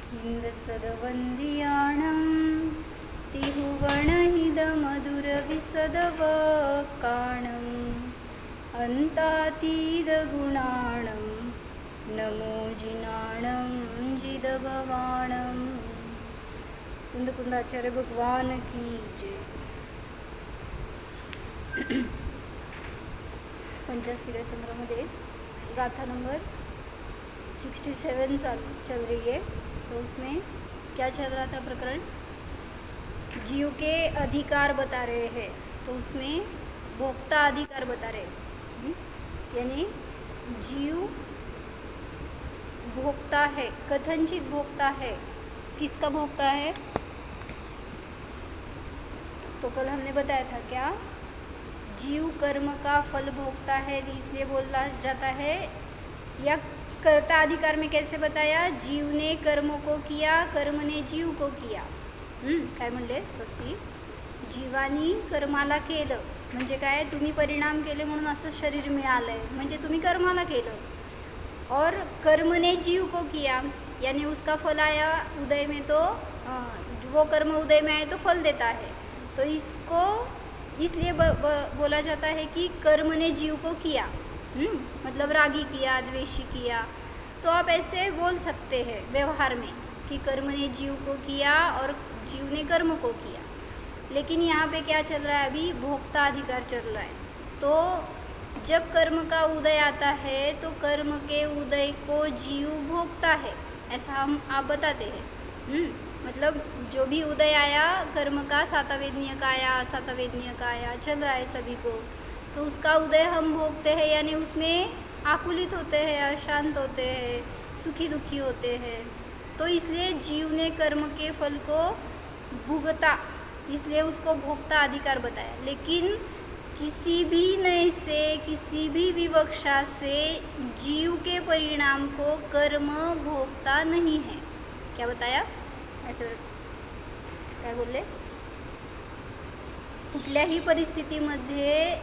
हिंदसदवंदियाणं तिहुवणहिदमधुरविसदवकाणम् अन्तातीदगुणाणं नमो जिनाणं जिदभवाणं। कुंदकुंदाचार्य भगवान की जय। 85वें संग्रहामध्ये गाथा नंबर 67 चल रही है। तो उसमें क्या चल रहा था प्रकरण? जीव के अधिकार बता रहे हैं। तो उसमें भोक्ता अधिकार बता रहे हैं, यानी जीव भोक्ता है, कथनचित भोक्ता है। किसका भोक्ता है? तो कल हमने बताया था क्या? जीव कर्म का फल भोगता है, इसलिए बोला जाता है। या कर्ता अधिकार में कैसे बताया? जीव ने कर्म को किया, कर्म ने जीव को किया। काय म्हणले ससी? जीवानी कर्माला केलं म्हणजे काय? तुम्ही परिणाम केले म्हणून असं शरीर मिळालंय, म्हणजे तुम्ही कर्माला केलं। और कर्म ने जीव को किया, यानी उसका फल आया उदय में, तो वो कर्म उदय में आए तो फल देता है। तो इसको इसलिए बोला जाता है कि कर्म ने जीव को किया, मतलब रागी किया, द्वेषी किया। तो आप ऐसे बोल सकते हैं व्यवहार में कि कर्म ने जीव को किया और जीव ने कर्म को किया। लेकिन यहाँ पे क्या चल रहा है? अभी भोक्ता अधिकार चल रहा है। तो जब कर्म का उदय आता है तो कर्म के उदय को जीव भोगता है, ऐसा आप बताते हैं। मतलब जो भी उदय आया कर्म का, सातवेदनीय का आया, असातवेदनीय का आया, चल रहा है सभी को, तो उसका उदय हम भोगते हैं, यानी उसमें आकुलित होते हैं, अशांत होते हैं, सुखी दुखी होते हैं। तो इसलिए जीव ने कर्म के फल को भुगता, इसलिए उसको भोक्ता अधिकार बताया। लेकिन किसी भी नए से, किसी भी विवक्षा से जीव के परिणाम को कर्म भोगता नहीं है। क्या बताया? ऐसे काय बोलले? कुठल्याही परिस्थितीमध्ये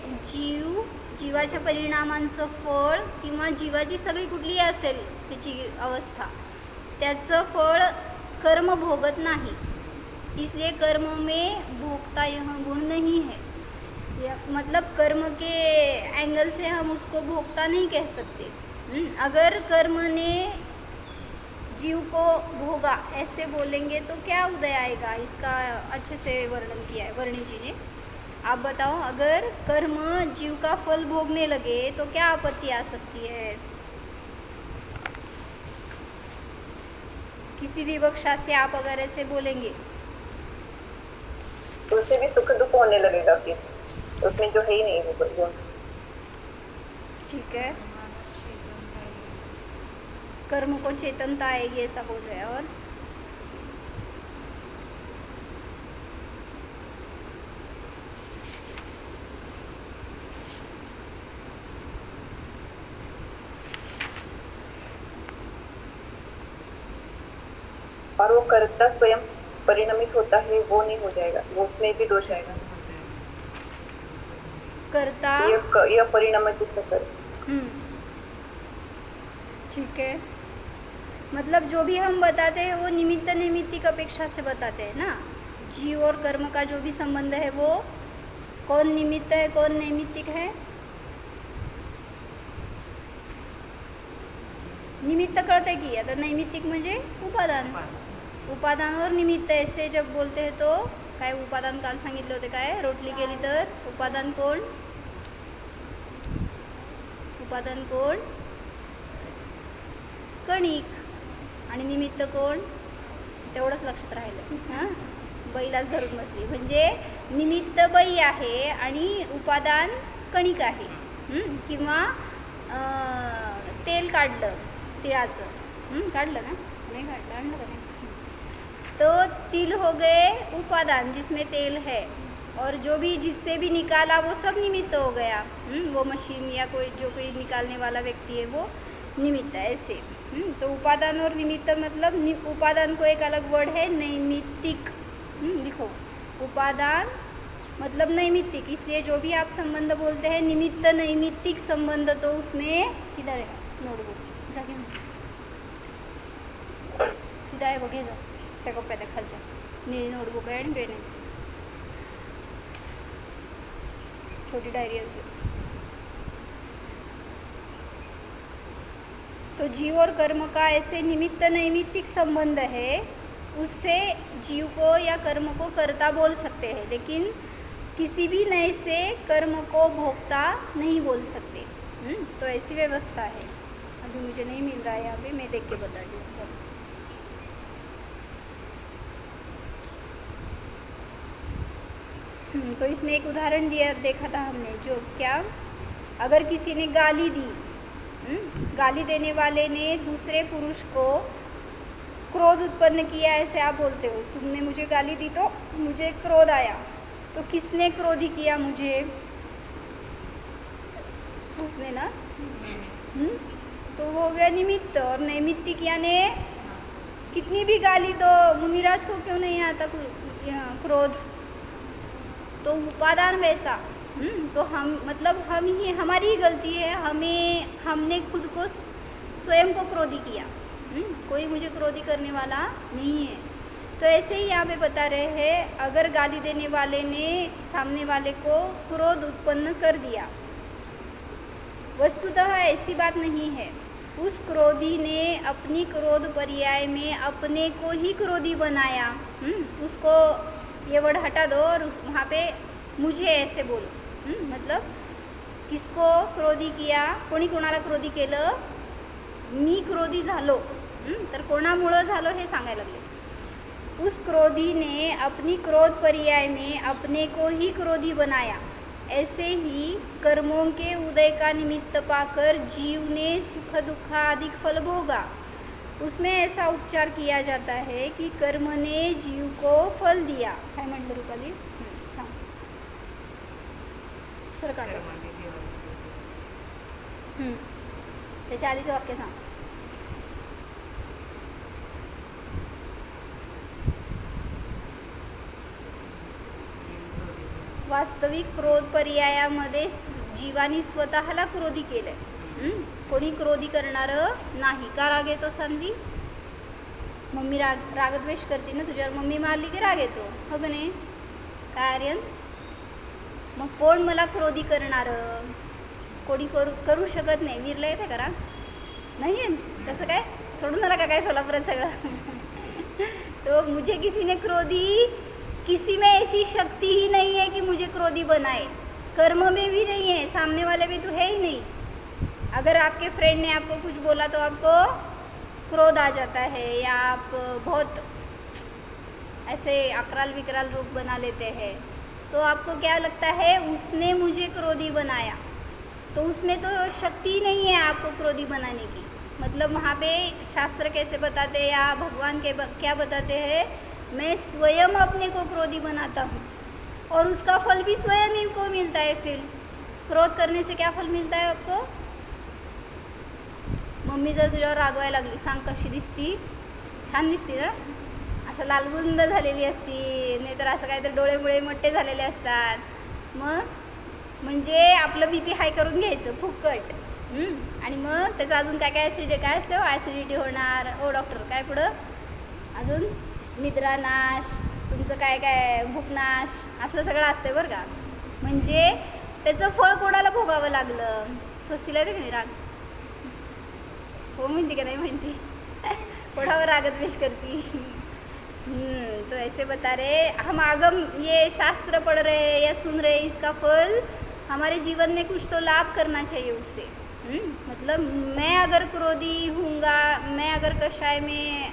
जीवाच्या परिणामांचं फळ किंवा जीवाची सगळी कुठलीही असेल त्याची अवस्था, त्याचं फळ कर्म भोगत नहीं। इसलिए कर्म में भोक्ता यह गुण नहीं है। मतलब कर्म के एंगल से हम उसको भोक्ता नहीं कह सकते। अगर कर्म ने जीव को भोगा ऐसे बोलेंगे तो क्या उदय आएगा? इसका अच्छे से वर्णन किया है वर्णी जी ने। आप बताओ, अगर कर्म जीव का फल भोगने लगे तो क्या आपत्ति आ सकती है? किसी विवक्षा से आप अगर ऐसे बोलेंगे तो उससे भी सुख दुख होने लगेगा, फिर उसमें जो है ही नहीं वो गुण। ठीक है, कर्म को चेतनता आएगी ऐसा बोल रहे हैं। और वो कर्ता स्वयं परिणमित होता है, वो नहीं हो जाएगा, वो उसमें भी दोष आएगा। कर्ता यह परिणमित कर। ठीक है, मतलब जो भी हम बताते हैं वो निमित्त नैमित्तिक अपेक्षा से बताते हैं ना। जीव और कर्म का जो भी संबंध है वो कौन निमित्त है, कौन नैमित्तिक है? निमित्त कळते की आता नैमित्तिक म्हणजे उपादान। उपादान और निमित्त ऐसे जब बोलते हैं तो काय उपादान काल सांगितले होते, काय रोटली केली तर उपादान कोण? उपादान कोण? कणिक. आणि निमित्त कोण? तेवढंच लक्षात राहिलं। हां, बैलाच धरून बसली, म्हणजे निमित्त बै आहे आणि उपादान कणिक आहे। किंवा तेल काढलं तिळाचं, काढलं ना? नहीं काढलं, आणलं का नाही? तो तिल हो गए उपादान जिसमें तेल है, और जो भी जिससे भी निकाला वो सब निमित्त हो गया। वो मशीन या जो कोई निकालने वाला व्यक्ति है वो निमित्त है ऐसे। तो उपादान और निमित्त मतलब उपादान को एक अलग वर्ड है नैमित्तिक। लिखो, उपादान मतलब नैमित्तिक। इसलिए जो भी आप संबंध बोलते हैं निमित्त नैमित्तिक संबंध, तो उसमें किधर है नोटबुक? उद्या आहे बघ, घे जा त्या कप्प्यात खालच्या निळी नोटबुक आहे आणि पेन आहे, छोटी डायरी असेल. तो जीव और कर्म का ऐसे निमित्त नैमित्तिक संबंध है, उससे जीव को या कर्म को कर्ता बोल सकते हैं, लेकिन किसी भी नए से कर्म को भोक्ता नहीं बोल सकते. तो ऐसी व्यवस्था है. अभी मुझे नहीं मिल रहा है यहाँ पे, मैं देख के बता रही हूँ. तो इसमें एक उदाहरण दिया देखा था हमने, जो क्या, अगर किसी ने गाली दी, गाली देने वाले ने दूसरे पुरुष को क्रोध उत्पन्न किया, ऐसे आप बोलते हो, तुमने मुझे गाली दी तो मुझे क्रोध आया, तो किसने क्रोधी किया मुझे? उसने ना. तो वो हो गया निमित्त. और नैमित्तिक यानी कितनी भी गाली दो, मुनिराज को क्यों नहीं आता क्रोध? तो उपादान वैसा. तो हम मतलब हम ही, हमारी ही गलती है, हमने खुद को स्वयं को क्रोधी किया. कोई मुझे क्रोधी करने वाला नहीं है. तो ऐसे ही यहाँ पे बता रहे हैं, अगर गाली देने वाले ने सामने वाले को क्रोध उत्पन्न कर दिया, वस्तुतः ऐसी बात नहीं है. उस क्रोधी ने अपनी क्रोध पर्याय में अपने को ही क्रोधी बनाया. उसको ये वर्ड हटा दो और वहाँ पे मुझे ऐसे बोलो. मतलब किसको क्रोधी किया, कोणी कोणाला क्रोधी केलं, मी क्रोधी झालो. तर कोणामुळं झालो हे सांगायला लागले. उस क्रोधी ने अपनी क्रोध पर्याय में अपने को ही क्रोधी बनाया. ऐसे ही कर्मों के उदय का निमित्त पाकर जीव ने सुख दुख अधिक फल भोगा. उसमें ऐसा उपचार किया जाता है कि कर्म ने जीव को फल दिया. काय म्हटलं रुपाली? सांग. सरकार त्याच्या आधीचं वाक्य सांग. वास्तविक क्रोध पर्यायामध्ये जीवानी स्वतःला क्रोधी केलंय. कोणी क्रोधी करणारं नाही. का राग येतो सांदी? मम्मी रागद्वेष करते ना तुझ्यावर, मम्मी मारली की राग येतो, हो का नाही? काय आर्यन? मग कोण मला क्रोधी करणारं? कोणी करू शकत नाही. वीरला येते का राग? नाही आहे. कसं काय सोडून आला का काय सोलापुरात सगळं? तो मुझे किसी ने क्रोधी, किसी में ऐसी शक्ति ही नहीं है कि मुझे क्रोधी बनाए. कर्म में भी नहीं है, सामने वाले में तो है ही नहीं. अगर आपके फ्रेंड ने आपको कुछ बोला तो आपको क्रोध आ जाता है, या आप बहुत ऐसे अकराल विकराल रूप बना लेते हैं. तो आपको क्या लगता है, उसने मुझे क्रोधी बनाया. तो उसमें तो शक्ति ही नहीं है आपको क्रोधी बनाने की. मतलब वहाँ पे शास्त्र कैसे बताते हैं या भगवान के क्या बताते हैं, मैं स्वयं अपने को क्रोधी बनाता हूँ और उसका फल भी स्वयं ही को मिलता है. फिर क्रोध करने से क्या फल मिलता है आपको? मम्मी जर तुझ्यावर रागवायला लागली, सांग कशी दिसती? छान दिसती ना? असं लालबुंद झालेली असती, नाहीतर असं काहीतरी डोळे मोठे झालेले असतात. मग म्हणजे आपलं बी पी हाय करून घ्यायचं फुकट. आणि मग त्याचं अजून काय काय काय असतं, ॲसिडिटी होणार. ओ डॉक्टर काय पुढं अजून निद्रानाश, तुमचं काय काय भूकनाश, असलं सगळं असतं बरं का. म्हणजे त्याचं फळ कोणाला भोगावं लागलं? स्वस्तीला रे नाही राग? हो म्हणते का नाही म्हणते? कोणावर रागद्वेष करती? तो ऐसे बता रहे, हम आगम ये शास्त्र पढ़ रहे या सुन रहे, इसका फल हमारे जीवन में कुछ तो लाभ करना चाहिए उससे. मतलब मैं अगर क्रोधी हूँगा, मैं अगर कषाय में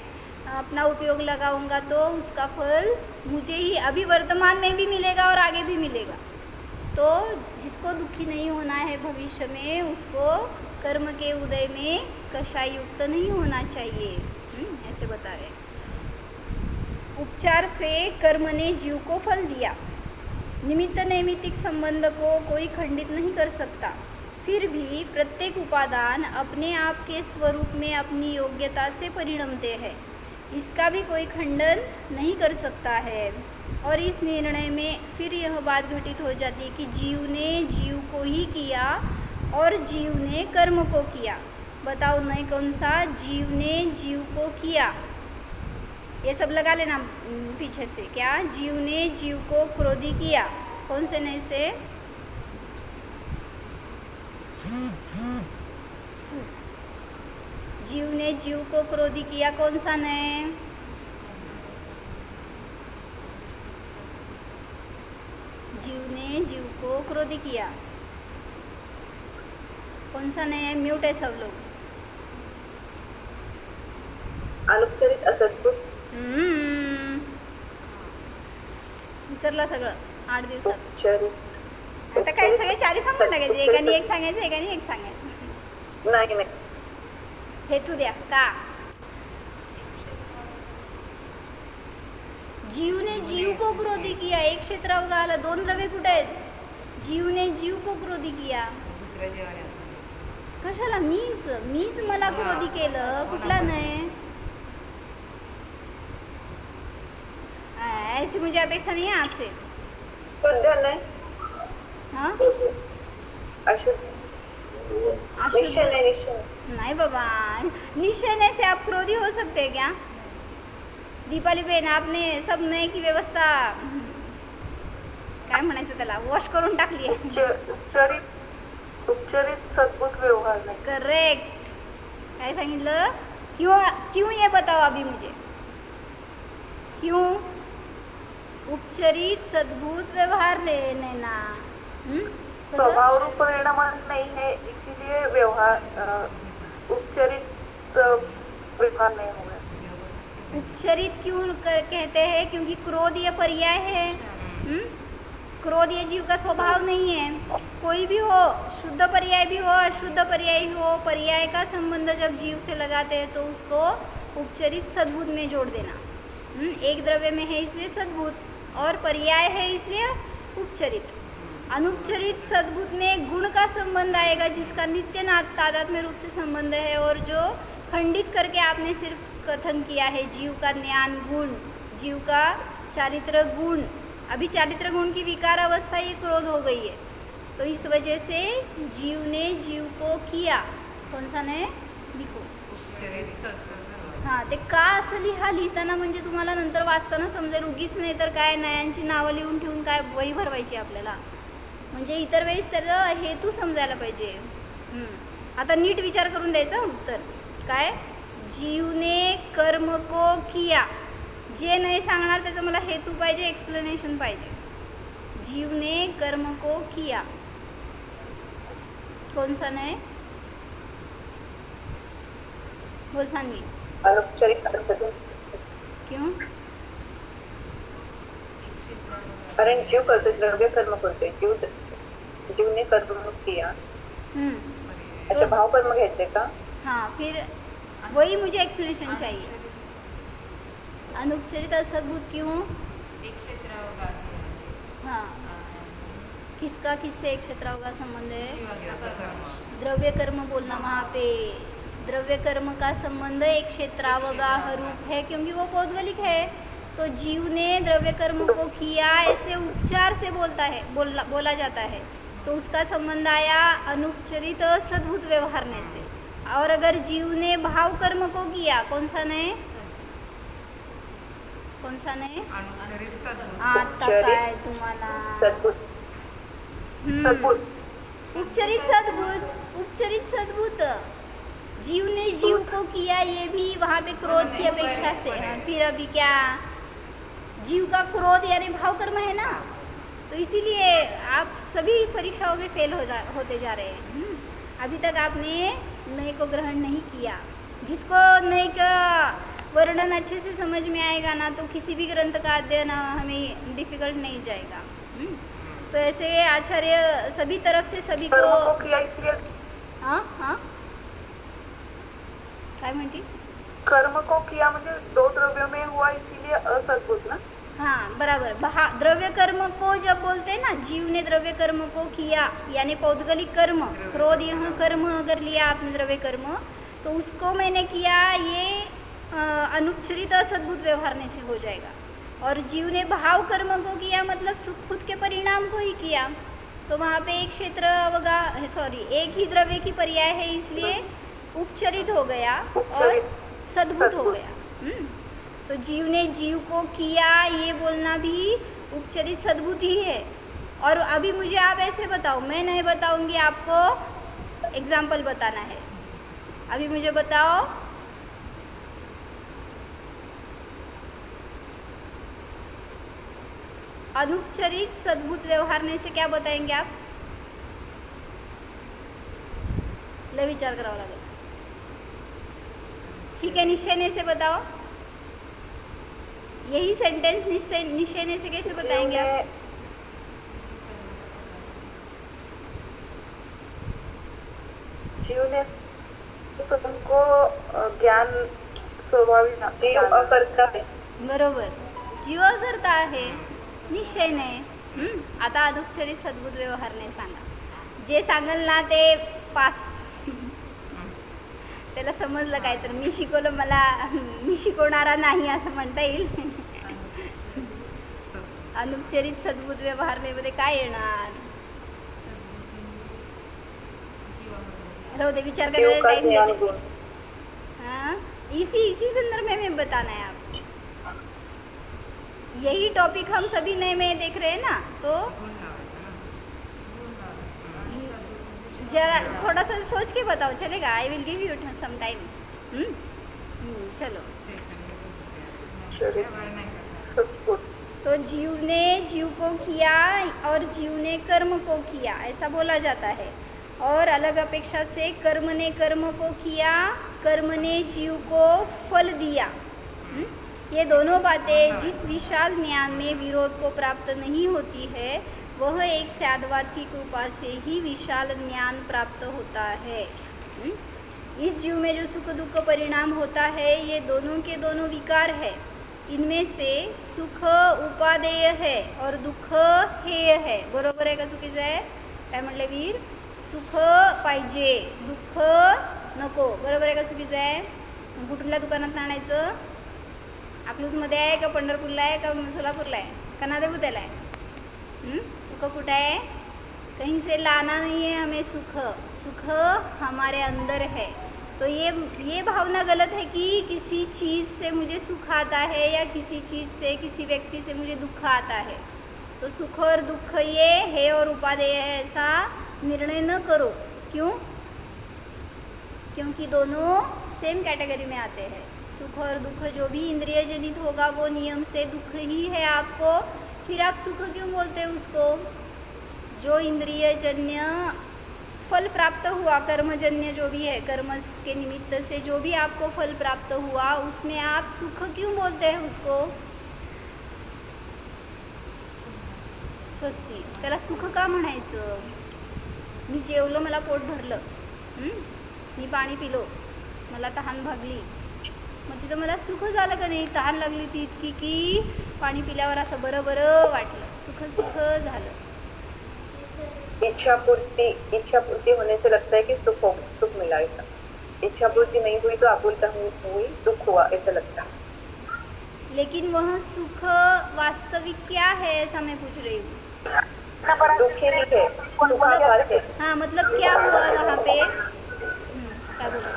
अपना उपयोग लगाऊंगा तो उसका फल मुझे ही अभी वर्तमान में भी मिलेगा और आगे भी मिलेगा. तो जिसको दुखी नहीं होना है भविष्य में, उसको कर्म के उदय में कषाय युक्त नहीं होना चाहिए. ऐसे बता रहे. उपचार से कर्म ने जीव को फल दिया. निमित्त नैमित्तिक संबंध को कोई खंडित नहीं कर सकता. फिर भी प्रत्येक उपादान अपने आप के स्वरूप में अपनी योग्यता से परिणमते हैं. इसका भी कोई खंडन नहीं कर सकता है. और इस निर्णय में फिर यह बात घटित हो जाती है कि जीव ने जीव को ही किया और जीव ने कर्म को किया. बताओ नहीं कौन सा? जीव ने जीव को किया. ये सब लगा लेना पीछे से। क्या? जीव ने जीव को क्रोधी किया। कौन से नए से? जीव ने जीव को क्रोधी किया। कौन सा नए? जीव ने जीव को क्रोधी किया। कौन सा नए है? म्यूट है सब लोग। अनुपचारित असद्भुत विसरला सगळं 8 दिवसात. उपचारित आता काय सगळे चारी सांगून टाकायचे. एकाने एक सांगायचं, एकाने एक सांगायचं. नाही नाही हेतू द्या. का? जीव ने जीव को क्रोधी किया. एक क्षेत्र अवघा आला. 2 द्रव्य कुठे आहेत? जीव ने जीव को क्रोधी किया. दुसऱ्या जीवाने कशाला? मीच मला क्रोधी केलं. कुठला नाही? ऐसी मुझे अपेक्षा नहीं है आपसे. शुद्ध नाही हाँ? अशुद्ध निश्चय नाही निश्चय नहीं बाबा, निश्चय से आप क्रोधी हो सकते हैं क्या? दीपाली बहन, आपने सब नए की व्यवस्था काय म्हणायचं त्याला वॉश करून टाकली आहे. उपचारित सद्भुत व्यवहार नाही. करेक्ट. काय सांगितलं? क्यों ये बताओ अभी मुझे. क्यों? उपचरित सद्भुत व्यवहार लेने ना. स्वभाव रूप परिणाम नहीं है, इसीलिए व्यवहार उपचारित व्यवहार नहीं होगा. उपचरित क्यों कहते हैं? क्योंकि क्रोध ये पर्याय है. क्रोध ये जीव का स्वभाव नहीं है. कोई भी हो, शुद्ध पर्याय भी हो, अशुद्ध पर्याय हो, पर्याय का संबंध जब जीव से लगाते हैं तो उसको उपचरित सद्भुत में जोड़ देना. एक द्रव्य में है इसलिए सद्भुत, और पर्याय है इसलिए उपचरित. अनुपचरित सद्भुत में गुण का संबंध आएगा जिसका नित्य तादात्म्य रूप से संबंध है, और जो खंडित करके आपने सिर्फ कथन किया है जीव का ज्ञान गुण, जीव का चारित्र गुण. अभी चारित्र गुण की विकार अवस्था ये क्रोध हो गई है. तो इस वजह से जीव ने जीव को किया. कौन सा ने? लिखो. उपचारित सद्भुत हां, ते का असं लिहिताना म्हणजे तुम्हाला नंतर वाचताना समजेल. उगीच नाही तर काय नयांची नावं लिहून ठेवून काय वही भरवायची आपल्याला. म्हणजे इतर वेळेस त्याचा हेतू समजायला पाहिजे. आता नीट विचार करून द्यायचा उत्तर. काय? जीवने कर्म को किया. जे नाही सांगणार त्याचं मला हेतू पाहिजे, एक्सप्लेनेशन पाहिजे. जीवने कर्म को किया. कौन सा नाही? बोल सानवी. अनुपचारित असद्भुत. क्यों? कारण जीव करतो, द्रव्य कर्म करतोय. जीवने कर्म किया. अच्छा, भाव कर्म घ्यायचे का? हाँ, फिर वही मुझे एक्सप्लेनेशन चाहिए. अनुपचरित असद्भुत क्यों? एक क्षेत्र अवघा हाँ, किसका किससे एक क्षेत्रावगा संबंध है? जीवाचा कर्म. द्रव्य कर्म बोलना वहाँ पे. द्रव्य कर्म का संबंध एक क्षेत्रावगा रूप है क्योंकि वो पौद्गलिक है. तो जीव ने द्रव्य कर्म को किया ऐसे उपचार से बोला जाता है. तो उसका संबंध आया अनुपचरित सद्भुत व्यवहारने से. और अगर जीव ने भाव कर्म को किया. कौन सा नहीं? कौन सा नहीं? अनुपचारित सद्भुत. आता काय तुम्हाला? सद्भुत. सद्भुत. उपचरित सद्भुत. उपचरित सद्भुत. जीव ने जीव को किया, ये भी वहाँ पे क्रोध की अपेक्षा से है. फिर अभी क्या? जीव का क्रोध यानी भाव कर्म है ना. तो इसीलिए आप सभी परीक्षाओं में फेल होते जा रहे हैं. अभी तक आपने नए को ग्रहण नहीं किया. जिसको नए का वर्णन अच्छे से समझ में आएगा ना, तो किसी भी ग्रंथ का अध्ययन हमें डिफिकल्ट नहीं जाएगा. तो ऐसे आचार्य सभी तरफ से सभी को. कर्म को किया इसलिए. हाँ हाँ, काय म्हणती? कर्म को किया म्हणजे 2 द्रव्यों में हुआ इसीलिए असद्भुत ना. हाँ बराबर. द्रव्य कर्म को जब बोलते हैं ना, जीव ने द्रव्य कर्म को किया यानी पौद्गलिक कर्म. क्रोध यहाँ कर्म अगर लिया आपने द्रव्य कर्म, तो उसको मैंने किया, ये अनुपचरित असद्भुत व्यवहारने से हो जाएगा. और जीव ने भाव कर्म को किया मतलब सुख खुद के परिणाम को ही किया. तो वहाँ पे एक क्षेत्र अवगा एक ही द्रव्य की पर्याय है इसलिए उपचरित हो गया और सद्भुत हो गया. तो जीव ने जीव को किया, ये बोलना भी उपचरित सद्भूत ही है। और अभी मुझे आप ऐसे बताओ, मैं नहीं बताऊंगी, आपको एग्जाम्पल बताना है। अभी मुझे बताओ, अनुपचरित सद्भूत व्यवहारने से क्या बताएंगे आप? ले विचार करावा लागेल। ठीक है, निश्चयने से बताओ। यही सेंटेंस निश्चयने से कैसे बताएंगे आप? जीव ने तुमको ज्ञान स्वाभाविक जीव अकर्ता आहे. बरोबर, जीव करता आहे, निश्चय नाही. आता अनुपचरित सद्भूत व्यवहारने सांगा. जे सांगल ना ते पास. त्याला समजलं काय, तर मी शिकवलं, मला मी शिकवणारा नाही असं म्हणता येईल. अनुपचरित सद्भूत व्यवहारनेमध्ये काय येणार? दे विचार करने का टाइम देते. हाँ, इसी संदर्भ में बताना है आप. यही टॉपिक हम सभी नए में देख रहे हैं ना, तो जरा थोड़ा सा सोच के बताओ, चलेगा? I will give you some time. चलो. तो जीव ने जीव को किया और जीव ने कर्म को किया, ऐसा बोला जाता है. और अलग अपेक्षा से कर्म ने कर्म को किया, कर्म ने जीव को फल दिया. ये दोनों बातें जिस विशाल ज्ञान में विरोध को प्राप्त नहीं होती है, वह एक साधवाद की कृपा से ही विशाल ज्ञान प्राप्त होता है. इस जीव में जो सुख दुख परिणाम होता है, ये दोनों के दोनों विकार है. इनमें से सुख उपादेय है और दुःख हेय है. बरोबर आहे का चुकीचं आहे? काय म्हटले वीर? सुख पाहिजे, दुःख नको. बरोबर आहे का चुकीचं आहे? कुठल्या दुकानात आणायचं? अकलूजमध्ये आहे का पंढरपूरला आहे का सोलापूरला आहे का नादेपुत्याला आहे? सुख कुठं आहे? कहीं से लाना नहीं है हमें सुख. सुख हमारे अंदर है. तो ये भावना गलत है कि किसी चीज़ से मुझे सुख आता है या किसी चीज़ से, किसी व्यक्ति से मुझे दुख आता है. तो सुख और दुख ये है और उपादेय है, ऐसा निर्णय न करो. क्यों? क्योंकि दोनों सेम कैटेगरी में आते हैं. सुख और दुख जो भी इंद्रिय जनित होगा वो नियम से दुख ही है आपको. फिर आप सुख क्यों बोलते हैं उसको? जो इंद्रिय जन्य फल प्राप्त हुआ, कर्मजन्य जो भी है, कर्म के निमित्त से जो भी आपको फल प्राप्त हुआ, उसमें आप सुख क्यों बोलते हैं उसको? स्वस्ती. त्याला सुख का म्हणायचं? मी जेवलो, मला पोट भरलं, मी पाणी पिलो, मला तहान भागली, मग तिथं मला सुख झालं का नाही? तहान लागली ती इतकी की पाणी पिल्यावर असं बरं बरं वाटलं, सुख सुख झालं. इच्छापूर्ति होने से लगता है कि सुख मिला. ऐसा इच्छापूर्ति नहीं हुई तो आकुलता हुई, दुख हुआ, ऐसा लगता है. लेकिन वह सुख वास्तविक क्या है, ऐसा मैं पूछ रही हूँ. दुखी नहीं है, सुखाभास है. हाँ, मतलब क्या हुआ वहाँ पे? क्या बोला?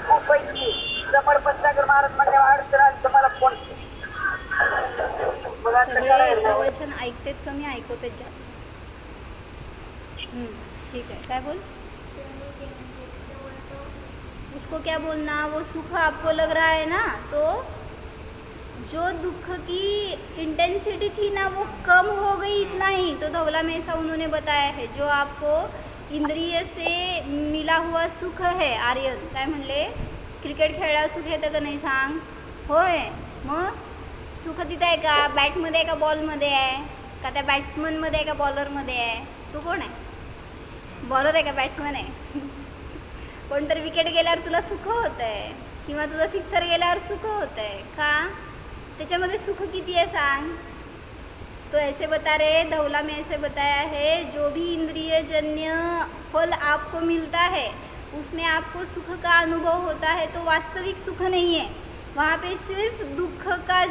सगळे प्रवचन ऐकतेत कमी, ऐकवतेत जास्त. ठीक है, क्या बोल? उसको क्या बोलना? वो सुख आपको लग रहा है ना, तो जो दुख की इंटेंसिटी थी ना वो कम हो गई, इतना ही. तो धवला में ऐसा उन्होंने बताया है. जो आपको इंद्रिय से मिला हुआ सुख है. आर्यन काय म्हणले? क्रिकेट खेळायला सुख येतं का नाही सांग? होय. मग सुख तिथं आहे का? बॅटमध्ये आहे का बॉलमध्ये आहे? का त्या बॅट्समनमध्ये आहे का बॉलरमध्ये आहे? तू कोण आहे? बॉलर आहे का बॅट्समन आहे? कोणतरी विकेट गेल्यावर तुला सुख होतं आहे किंवा तुझं सिक्सर गेल्यावर सुख होतं आहे का? त्याच्यामध्ये सुख किती आहे सांग? तो ऐसे बता रहे, धवला में ऐसे बताया है, जो भी इंद्रिय जन्य फल आपको मिलता है उसमें आपको सुख का अनुभव होता है, तो वास्तविक सुख नहीं है. वहाँ पे सिर्फ दुख का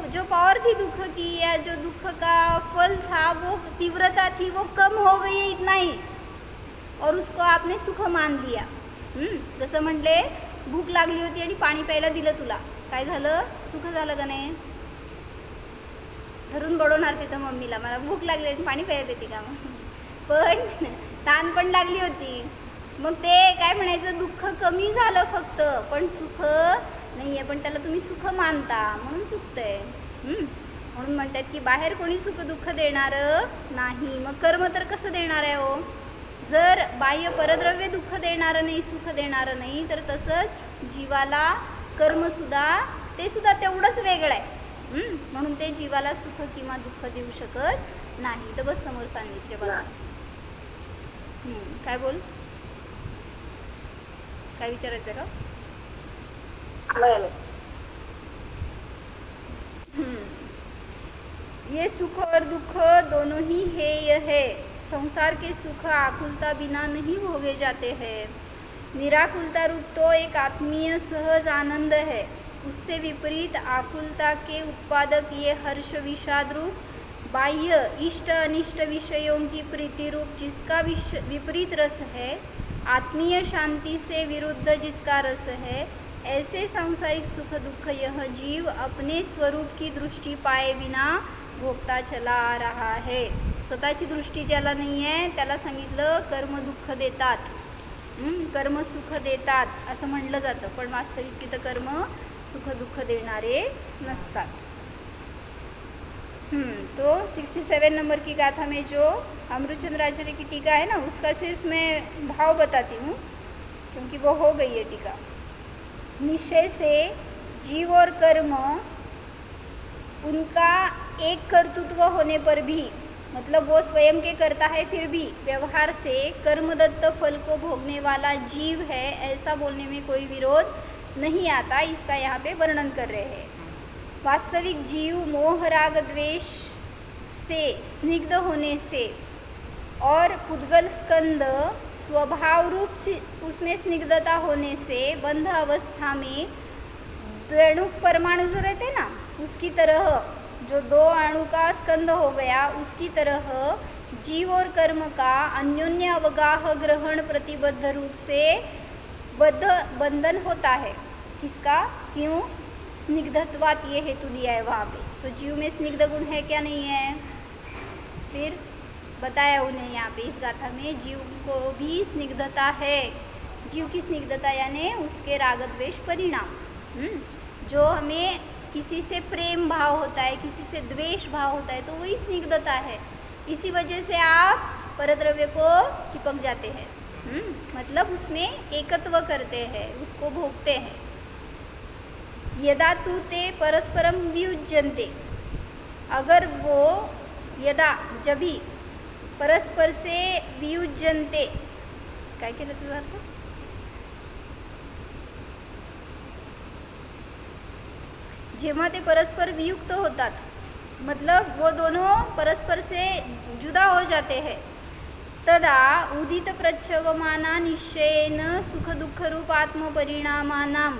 जो पावर थी दुख की, या जो दुख का फल था, वो तीव्रता थी, वो कम हो गई है, इतना ही. और उसको आपने सुख मान लिया. जसं म्हटले भूक लागली होती आणि पाणी प्यायला दिलं तुला, काय झालं? सुख झालं का नाही? धरून बडवणार तिथं मम्मीला, मला भूक लागली आणि पाणी प्यायला देते का मग? पण तहान पण लागली होती. मग ते काय म्हणायचं, दुःख कमी झालं फक्त, पण सुख नाही आहे. पण त्याला तुम्ही सुख मानता म्हणून चुकतंय. म्हणून म्हणतात की बाहेर कोणी सुख दुःख देणारं नाही. मग कर्म तर कसं देणार आहे हो? जर बाह्य परद्रव्य दुःख देणारं नाही, सुख देणारं नाही, तर तसंच जीवाला कर्मसुद्धा ते सुद्धा तेवढंच वेगळं आहे. म्हणून ते जीवाला सुख किंवा दुःख देऊ शकत नाही. तर बस समोर सांगितले बघा. काय बोल, काय विचारायचं का? ये सुख और दुख दोनों ही हेय है. संसार के सुख आकुलता बिना नहीं भोगे जाते हैं. निराकुलता रूप तो एक आत्मीय सहज आनंद है. उससे विपरीत आकुलता के उत्पादक ये हर्ष विषाद रूप बाह्य इष्ट अनिष्ट विषयों की प्रीति रूप जिसका विपरीत रस है, आत्मीय शांति से विरुद्ध जिसका रस है, ऐसे सांसारिक सुख दुख यह जीव अपने स्वरूप की दृष्टी पाए बिना भोगता चला आ रहा है. स्वतःची दृष्टी ज्याला नाही आहे त्याला सांगितलं कर्म दुःख देतात, कर्म सुख देतात असं म्हटलं जातं. पण वास्तविक तिथं कर्म सुख दुःख देणारे नसतात. तो 67 नंबर की गाथा में जो अमृतचंद्र आचार्य की टीका है ना, उसका सिर्फ मैं भाव बताती हूँ क्योंकि वो हो गई है टीका. निश्चय से जीव और कर्म उनका एक कर्तृत्व होने पर भी, मतलब वो स्वयं के करता है, फिर भी व्यवहार से कर्मदत्त फल को भोगने वाला जीव है ऐसा बोलने में कोई विरोध नहीं आता. इसका यहाँ पे वर्णन कर रहे हैं. वास्तविक जीव मोह राग द्वेष से स्निग्ध होने से और पुद्गल स्कंद स्वभाव रूप से उसमें स्निग्धता होने से बंध अवस्था में द्वेणुक परमाणु जो रहते ना, उसकी तरह, जो दो अणु का स्कंद हो गया, उसकी तरह जीव और कर्म का अन्योन्य अवगाह ग्रहण प्रतिबद्ध रूप से बंधन होता है. किसका? क्यों? स्निग्धत्वात ये हेतु दिया है वहाँ पे. तो जीव में स्निग्ध गुण है क्या नहीं है? फिर बताया उन्हें यहाँ पे इस गाथा में, जीव को भी स्निग्धता है. जीव की स्निग्धता यानी उसके राग द्वेष परिणाम. जो हमें किसी से प्रेम भाव होता है, किसी से द्वेष भाव होता है, तो वही स्निग्धता है. इसी वजह से आप परद्रव्य को चिपक जाते हैं. मतलब उसमें एकत्व करते हैं, उसको भोगते हैं. यदा तु ते परस्परम वियुज्यन्ते, अगर वो यदा जभी परस्पर से वियुज्यन्ते, काय केलं तुझं अर्थ? जेव्हा ते परस्पर वियुक्त होतात, मतलब वो दोनों परस्पर से जुदा हो जाते हैं, तदा उदित प्रच्छवमाना निश्चयेन सुख दुःख रूप आत्म परिणामानाम,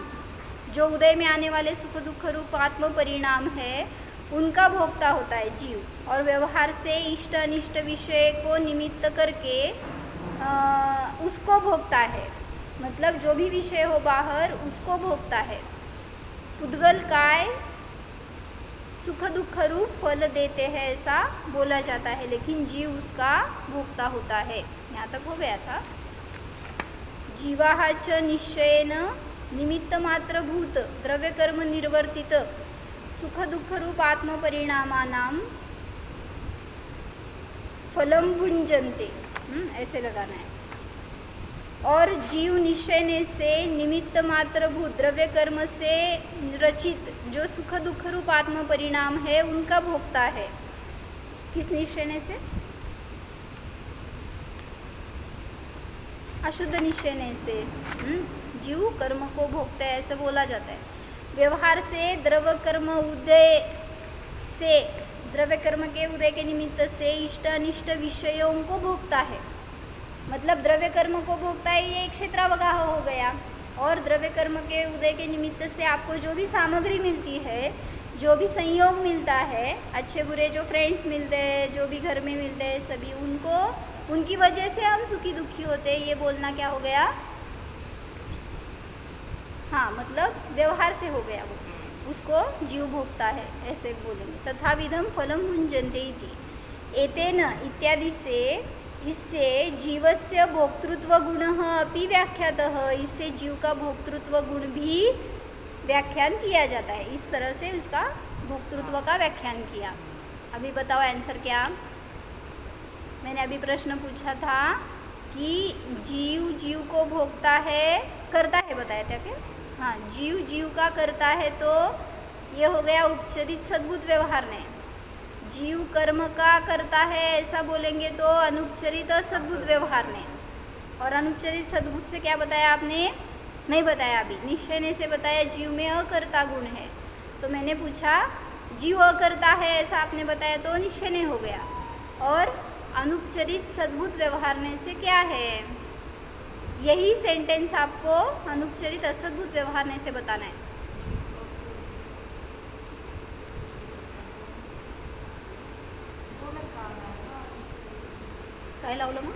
जो उदय में आने वाले सुख दुःख रूप आत्म परिणाम है, उनका भोक्ता होता है जीव. और व्यवहार से इष्ट अनिष्ट विषय को निमित्त करके उसको भोगता है. मतलब जो भी विषय हो बाहर उसको भोगता है. पुद्गल काय सुख दुःख रूप फल देते हैं ऐसा बोला जाता है, लेकिन जीव उसका भोक्ता होता है. यहाँ तक हो गया था. जीवाः च निश्चयेन निमित्त मात्र भूत द्रव्य कर्म निर्वर्तित सुख दुःख रूप आत्म परिणामानाम फलम भुंजन्ते, ऐसे लगाना है. और जीव निश्चय से निमित्त मात्र भूत द्रव्य कर्म से रचित जो सुख दुःख रूप आत्म परिणाम है उनका भोगता है. किस निश्चय से? अशुद्ध निश्चय से जीव कर्म को भोगता है ऐसे बोला जाता है. व्यवहार से द्रव्य कर्म उदय से, द्रव्य कर्म के उदय के निमित्त से इष्ट अनिष्ट विषयों को भोगता है. मतलब द्रव्य कर्म को भोगता है, ये एक क्षेत्रावगाह हो गया. और द्रव्य कर्म के उदय के निमित्त से आपको जो भी सामग्री मिलती है, जो भी संयोग मिलता है, अच्छे बुरे जो फ्रेंड्स मिलते हैं, जो भी घर में मिलते हैं, सभी उनको, उनकी वजह से हम सुखी दुखी होते हैं, ये बोलना क्या हो गया? हाँ, मतलब व्यवहार से हो गया वो. उसको जीव भोगता है, ऐसे बोलेंगे। तथाविधम फलम भुंजन्ते इति एतेन इत्यादि से इससे जीवस्य भोक्तृत्व गुणः अपि व्याख्यातः, इससे जीव का भोक्तृत्व गुण भी व्याख्यान किया जाता है। इस तरह से इसका भोक्तृत्व का व्याख्यान किया। अभी बताओ आंसर क्या? मैंने अभी प्रश्न पूछा था कि जीव को भोगता है, करता है, बताया था क्या? हाँ, जीव का करता है, तो ये हो गया उपचरित सद्भुत व्यवहार ने। जीव कर्म का करता है ऐसा बोलेंगे तो अनुपचरित सद्भुत व्यवहार ने। और अनुपचरित सद्भुत से क्या बताया आपने? नहीं बताया अभी, निश्चय ने से बताया जीव में अकर्ता गुण है। तो मैंने पूछा जीव अकर्ता है ऐसा आपने बताया तो निश्चय ने हो गया। और अनुपचरित सद्भुत व्यवहारने से क्या है? यही सेंटेंस आपको अनुपचरित असद्भुत व्यवहारने से बताना है। काय लावलं मग?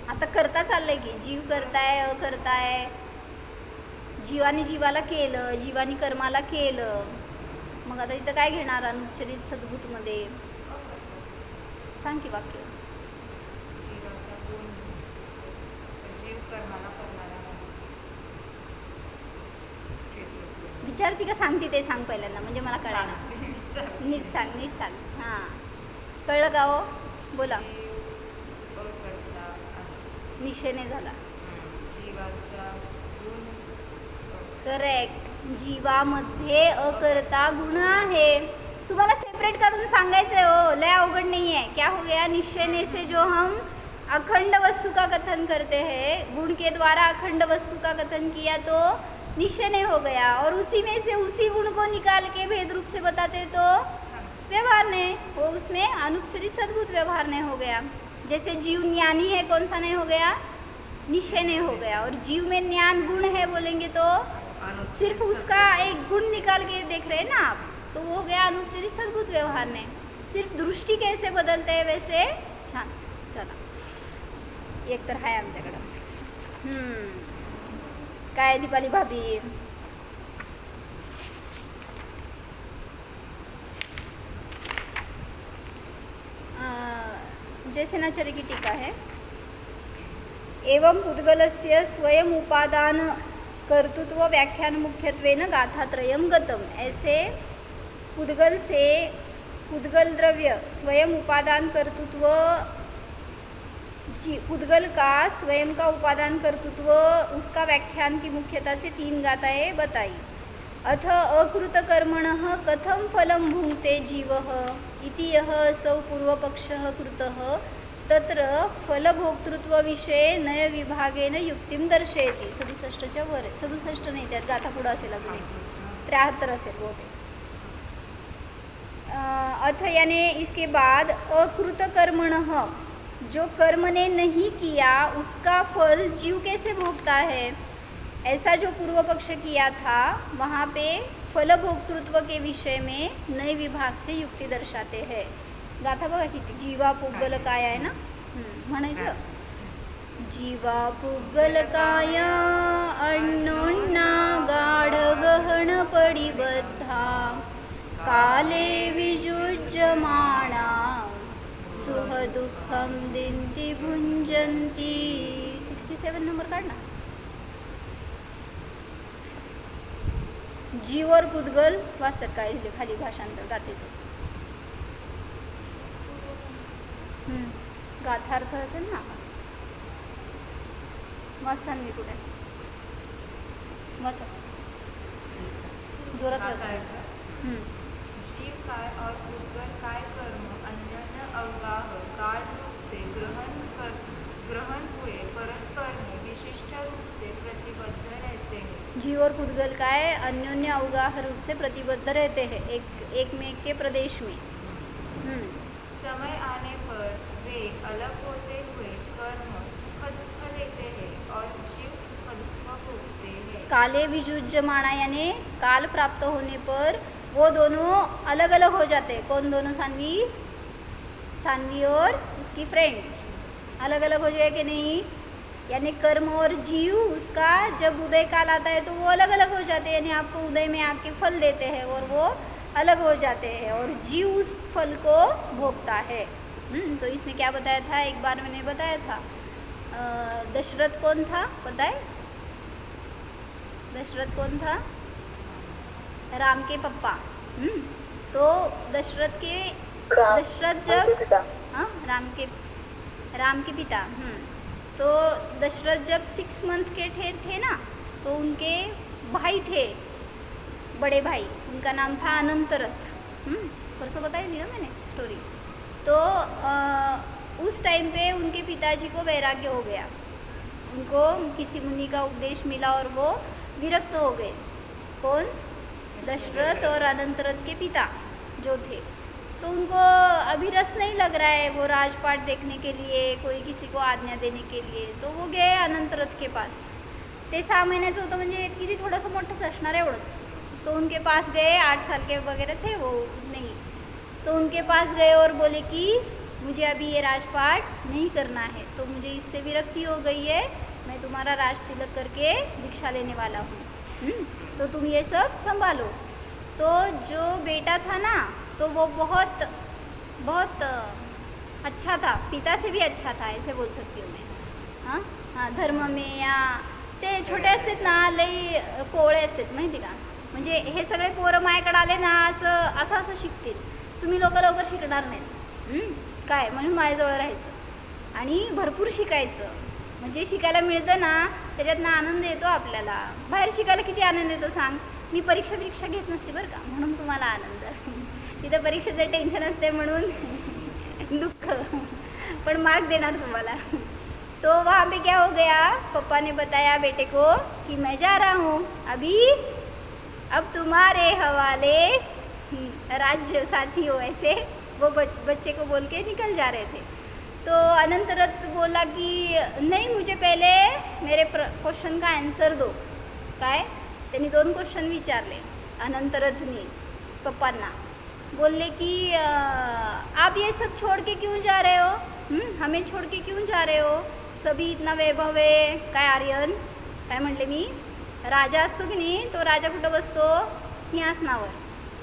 आता करता चाललंय की जीव करताय, करताय, जीवाने जीवाला केलं, जीवाने कर्माला केलं, मग आता इथं काय घेणार अनुपचरित सद्भूतमध्ये? सांग की वाक्य. जीवाचा गुण, जीव कर्माला करणारा विचारती का सांगते ते सांग पहिल्यांदा, म्हणजे मला कळायला. नीट सांग. हां, कळलं का हो? बोला. निश्चयने झाला. जीवाचा गुण करेक्ट. जीवामध्ये अकर्ता गुण आहे. तुम्हाला सेपरेट करून सांगायचं है हो, लय अवगढ़ नहीं है. क्या हो गया? निश्चयने से जो हम अखंड वस्तु का कथन करते हैं, गुण के द्वारा अखंड वस्तु का कथन किया तो निश्चय नहीं हो गया, और उसी में से उसी गुण को निकाल के भेद रूप से बताते तो व्यवहार ने, वो उसमें अनुपचरित सद्भुत व्यवहार ने हो गया. जैसे जीव ज्ञानी है, कौन सा नहीं हो गया? निश्चय नहीं हो गया. और जीव में ज्ञान गुण है बोलेंगे तो सिर्फ उसका एक गुण निकाल के देख रहे हैं ना आप, तो वो हो गया अनुपचरित सद्भुत व्यवहार ने. सिर्फ दृष्टी कैसे बदलते हैं वैसे. छान. चला, एक तर आहे आमच्याकडं. काय दीपाली भाभी? जैसे नाचार्य की टीका है, एवं पुद्गलस्य स्वयं उपादान कर्तृत्व व्याख्यान मुख्यत्वेन गाथात्रयम गतम. ऐसे पुद्गल से पुद्गल द्रव्य स्वयं उपादान कर्तृत्व, पुद्गल का स्वयं का उपादान कर्तृत्व, उसका व्याख्यान की मुख्यता से 3 गाथाएं बताई. अथ अकृतकर्मणः कथम फलं भुङ्क्ते जीवः इति यः असौ पूर्वपक्षः कृतः तत्र फलभोक्तृत्वविषये नयविभागेन युक्तिं दर्शयति. 67च्या वर आहे. 67 नाही, त्यात गाथा पुढं असेल अजून 73 असेल बहुतेक. अथ यानी इसके बाद अकृतकर्मणः, जो कर्म ने नहीं किया उसका फल जीव कैसे भोगता है, ऐसा जो पूर्व पक्ष किया था वहाँ पे फल भोक्तृत्व के विषय में नए विभाग से युक्ति दर्शाते हैं. गाथा बघा किती. जीवा पुद्गल काय आहे ना, म्हणायचं. जीवा पुद्गल काया अण्णोन्ना गाढ गहन पडिबद्धा काले विजुज्यमाना सुख दुःखम दिंती भुंजंती. 67 नंबर काढ ना. जीव और पुद्गल वाचतात काय लिहिले खाली भाषांतर गाथेचं. गाथार्थ असेल ना, वाचान मी कुठे वाचा, जोरात वाचा. जीव काय और पुद्गल काय कर्म अन्य अवगाह काल रूप से ग्रहण हुए परस्पर में विशिष्ट रूप से प्रतिबद्ध रहते हैं. जीव और पुद्गल काय अन्योन्य अवगाह रूप से प्रतिबद्ध रहते हैं एक में के प्रदेश में. समय आने पर वे अलग होते हुए कर्म सुख दुख देते हैं और जीव सुख दुख भोगते हैं. काले विजुज्यमाना यानी काल प्राप्त होने पर वो दोनों अलग अलग हो जाते हैं. कौन दोनों? सानवी और उसकी फ्रेंड अलग अलग हो जाए कि नहीं? यानी कर्म और जीव उसका जब उदय काल आता है तो वो अलग अलग हो जाते हैं, यानी आपको उदय में आके फल देते हैं और वो अलग हो जाते हैं और जीव उस फल को भोगता है। तो इसमें क्या बताया था, एक बार मैंने बताया था, दशरथ कौन था पता है? दशरथ कौन था? राम के पप्पा। तो दशरथ जब हाँ राम के पिता। तो दशरथ जब 6 मंथ के थे ना, तो उनके भाई थे, बड़े भाई, उनका नाम था अनंतरथ। परसों बताई थी ना मैंने स्टोरी। तो उस टाइम पे उनके पिताजी को वैराग्य हो गया, उनको किसी मुनि का उपदेश मिला और वो विरक्त हो गए। कौन? दशरथ और अनंतरथ के पिता जो थे। तो उनको अभी रस नहीं लग रहा है वो राजपाट देखने के लिए, कोई किसी को आज्ञा देने के लिए। तो वो गए अनंतरथ के पास। ते 6 महिन्याचं होतं, म्हणजे किती थोडंसं मोठंच असणार एवढंच। तो उनके पास गए, 8 साल के वगैरह थे वो, नहीं। तो उनके पास गए और बोले कि मुझे अभी ये राजपाट नहीं करना है, तो मुझे इससे विरक्ति हो गई है, मैं तुम्हारा राज तिलक करके दीक्षा लेने वाला हूँ, तो तुम ये सब संभालो। तो जो बेटा था ना, तो वो बहुत बहुत अच्छा था, पिता से भी अच्छा था, ऐसे बोल सकती हूँ मैं। हाँ, धर्म में या ते छोटे असतात ना, लई कोवळे असतात माहिती का, म्हणजे हे सगळे पोरं माझ्याकडे आले ना, असं शिकतील, तुम्ही लोक लवकर शिकणार नाहीत, काय म्हणून माझ्याजवळ राहायचं आणि भरपूर शिकायचं, म्हणजे शिकायला मिळतं ना, त्याच्यातनं आनंद येतो आपल्याला। बाहेर शिकायला किती आनंद येतो सांग, मी परीक्षा घेत नसते बरं का, म्हणून तुम्हाला आनंद, तिथं परीक्षेचं टेन्शन असते म्हणून दुःख, पण मार्क देणार तुम्हाला। तो वहाँ पे क्या हो गया, पापा ने बताया बेटे को कि मैं जा रहा हूँ अभी, अब तुम्हारे हवाले राज्य साथी हो, ऐसे वो बच्चे को बोल के निकल जा रहे थे। तो अनंतरथ बोला कि नहीं, मुझे पहले मेरे क्वेश्चन का आंसर दो। काय? त्यांनी 2 क्वेश्चन विचारले अनंतरथनी पप्पांना, बोलले कि आप ये सब छोड़ के क्यों जा रहे हो, हमें छोड़ के क्यों जा रहे हो, सभी इतना वैभव आहे, काय आर्यन काय म्हटले मी, राजा असतो की नाही, तो राजा कुठं बसतो, सिंहासनावर,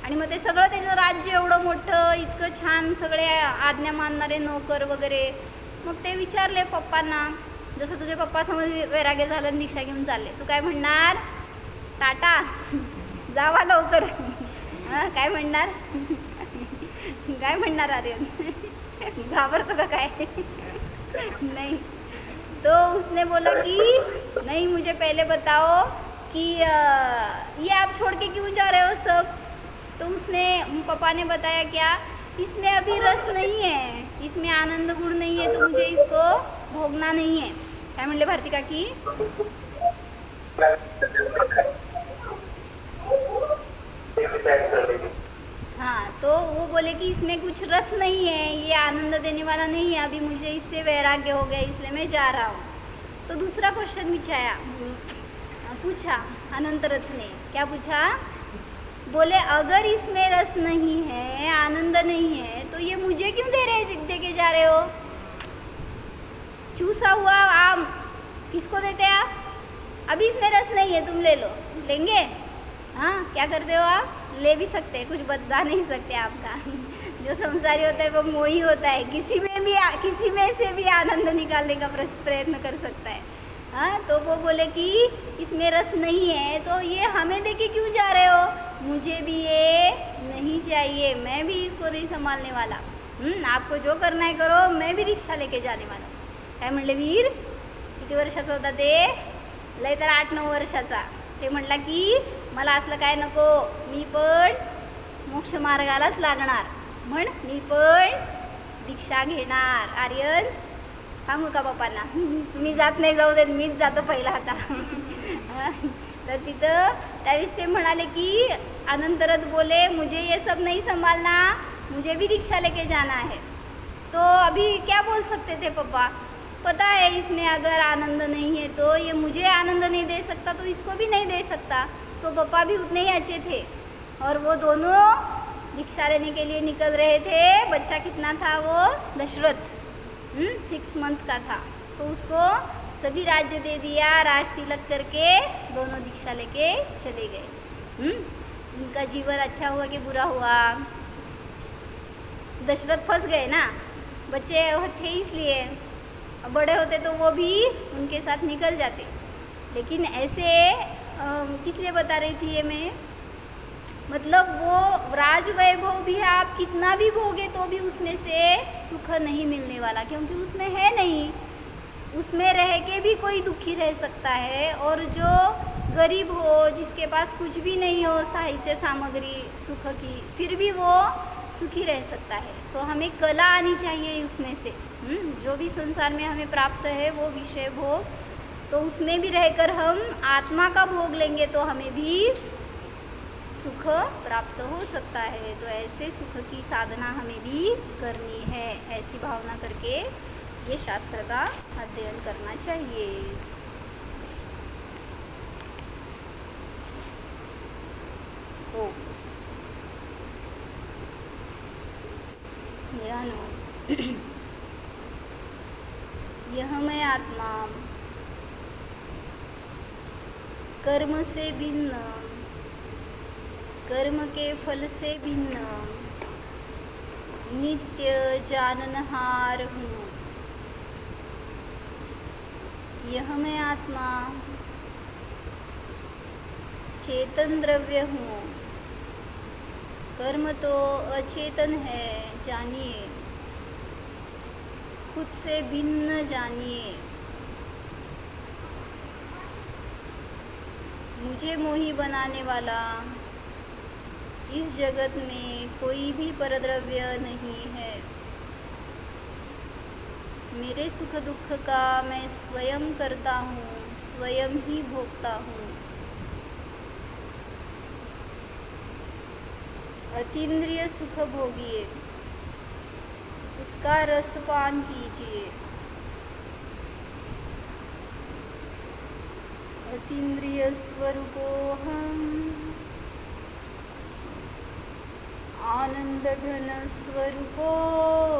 आणि मग ते सगळं त्याचं राज्य एवढं मोठं, इतकं छान, सगळे आज्ञा मानणारे नोकर वगैरे। मग ते विचारले पप्पांना, जसं तुझे पप्पा समज वैराग्य झालं, दीक्षा घेऊन चालले, तू काय म्हणणार, टाटा जावा लवकर, काय म्हणणार, काय म्हणणार आर्यन, घाबरतो का काय? नहीं। तो उसने बोला कि नहीं, मुझे पहले बताओ कि ये आप छोड़ के क्यों जा रहे हो सब। तो उसने, पापा ने बताया क्या, इसमें अभी रस नहीं है, इसमें आनंद गुण नहीं है, तो मुझे इसको भोगना नहीं है। काय म्हणले भारती काकी? हाँ, तो वो बोले कि इसमें कुछ रस नहीं है, ये आनंद देने वाला नहीं है, अभी मुझे इससे वैराग्य हो गया, इसलिए मैं जा रहा हूँ। तो दूसरा क्वेश्चन पूछा अनंतरथ ने, क्या पूछा, बोले अगर इसमें रस नहीं है, आनंद नहीं है, तो ये मुझे क्यों दे के जा रहे हो, चूसा हुआ आम किसको देते आप, अभी इसमें रस नहीं है, तुम ले लो, लेंगे? हाँ, क्या करते हो आप, ले भी सकते हैं, कुछ बता नहीं सकते आपका। जो संसारी होता है वो मोही होता है, किसी में से भी आनंद निकालने का प्रयत्न कर सकता है। हाँ, तो वो बोले कि इसमें रस नहीं है, तो ये हमें देके क्यों जा रहे हो, मुझे भी ये नहीं चाहिए, मैं भी इसको नहीं संभालने वाला। आपको जो करना है करो, मैं भी दीक्षा लेके जाने वाला हूँ। काय म्हणले वीर, किती वर्षाचा होता ते, लय तर 8-9 वर्षाचा। ते म्हटला की मला असलं काय नको, मी पण मोक्ष मार्गालाच लागणार, म्हण मी पण दीक्षा घेणार। आर्यन सांगू का पप्पांना, तुम्ही जात नाही, जाऊ देत, मीच जातो पहिला आता। तर तिथं त्यावेळेस ते म्हणाले की अनंतरथ बोले मुझे ये सब नहीं संभालना, मुझे भी दीक्षा लेके जाना है। तो अभी क्या बोल सकते थे पप्पा, पता है इसमें अगर आनंद नहीं है तो ये मुझे आनंद नहीं दे सकता, तो इसको भी नहीं दे सकता। तो पापा भी उतने ही अच्छे थे और वो दोनों दीक्षा लेने के लिए निकल रहे थे। बच्चा कितना था वो, दशरथ 6 मंथ का था, तो उसको सभी राज्य दे दिया, राज तिलक करके दोनों दीक्षा लेके चले गए। उनका जीवन अच्छा हुआ कि बुरा हुआ? दशरथ फंस गए ना, बच्चे थे इसलिए। अब बड़े होते तो वो भी उनके साथ निकल जाते। लेकिन ऐसे किस लिए बता रही थी ये मैं, मतलब वो राज वैभव भी आप कितना भी भोगे तो भी उसमें से सुख नहीं मिलने वाला, क्योंकि उसमें है नहीं। उसमें रह के भी कोई दुखी रह सकता है, और जो गरीब हो, जिसके पास कुछ भी नहीं हो साहित्य सामग्री सुख की, फिर भी वो सुखी रह सकता है। तो हमें कला आनी चाहिए उसमें से। जो भी संसार में हमें प्राप्त है वो विषय भोग, तो उसमें भी रहकर हम आत्मा का भोग लेंगे तो हमें भी सुख प्राप्त हो सकता है। तो ऐसे सुख की साधना हमें भी करनी है, ऐसी भावना करके ये शास्त्र का अध्ययन करना चाहिए। ओ यह मैं आत्मा कर्म से भिन्न, कर्म के फल से भिन्न, नित्य जाननहार हूँ। यह मैं आत्मा चेतन द्रव्य हूँ, कर्म तो अचेतन है, जानिए, खुद से भिन्न जानिए। मुझे मोही बनाने वाला इस जगत में कोई भी परद्रव्य नहीं है। मेरे सुख दुख का मैं स्वयं करता हूँ, स्वयं ही भोगता हूँ। अतीन्द्रिय सुख भोगिए, उसका रसपान कीजिए। अतीन्द्रिय स्वरूपोऽहम्, आनंद घन स्वरूपोऽहम्।